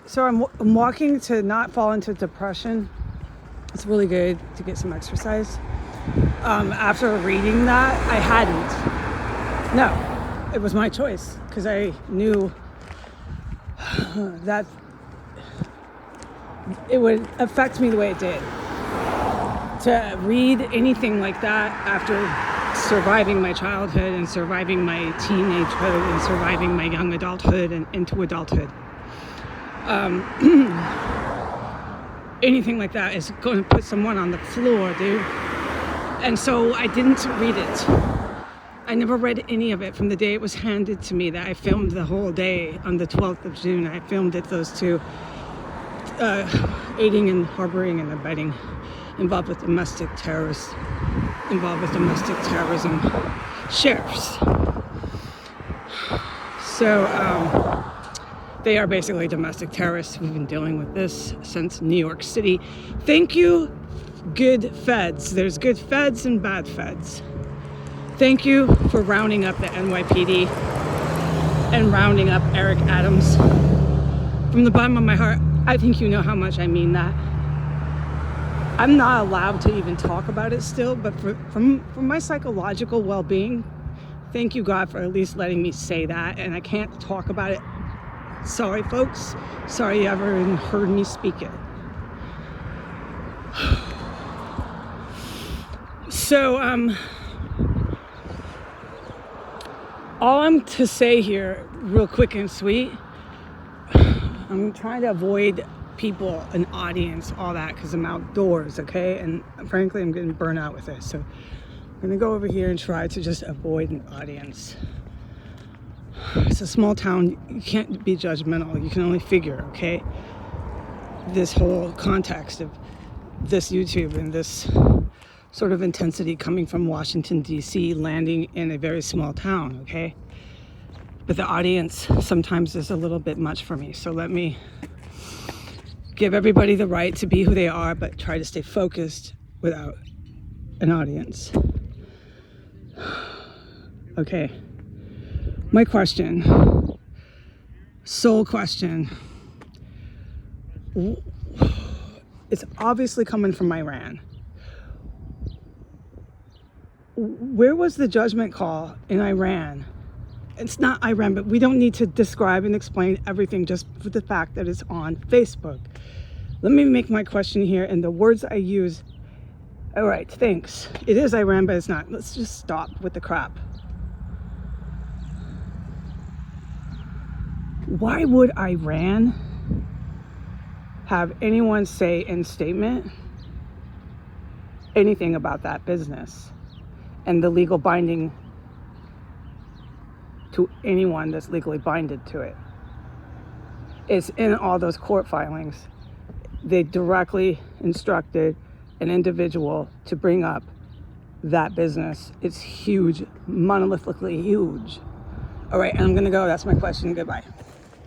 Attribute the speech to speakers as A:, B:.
A: So I'm walking to not fall into depression. It's really good to get some exercise. After reading that, I hadn't. No, it was my choice because I knew that it would affect me the way it did. To read anything like that after surviving my childhood and surviving my teenagehood and surviving my young adulthood and into adulthood. Anything like that is going to put someone on the floor, dude. And so I didn't read it. I never read any of it from the day it was handed to me. That I filmed the whole day on the 12th of June. I filmed it, those two, aiding and harboring and abetting, involved with domestic terrorists, involved with domestic terrorism, sheriffs. So they are basically domestic terrorists. We've been dealing with this since New York City. Thank you, good feds. There's good feds and bad feds. Thank you for rounding up the NYPD and rounding up Eric Adams. From the bottom of my heart, I think you know how much I mean that. I'm not allowed to even talk about it still, but for my psychological well-being, thank you, God, for at least letting me say that. And I can't talk about it. Sorry, folks. Sorry you ever even heard me speak it. So, all I'm to say here, real quick and sweet, I'm trying to avoid people, an audience, all that, because I'm outdoors, okay? And frankly, I'm getting burnt out with this. So I'm gonna go over here and try to just avoid an audience. It's a small town. You can't be judgmental. You can only figure, okay? This whole context of this YouTube and this sort of intensity coming from Washington, D.C., landing in a very small town, okay? But the audience sometimes is a little bit much for me. So let me give everybody the right to be who they are, but try to stay focused without an audience. Okay. My question, soul question, it's obviously coming from Iran. Where was the judgment call in Iran? It's not Iran, but we don't need to describe and explain everything just for the fact that it's on Facebook. Let me make my question here, and the words I use. All right, thanks. It is Iran, but it's not. Let's just stop with the crap. Why would Iran have anyone say in statement anything about that business and the legal binding to anyone that's legally binded to it? It's in all those court filings. They directly instructed an individual to bring up that business. It's huge, monolithically huge. All right, I'm gonna go. That's my question. Goodbye.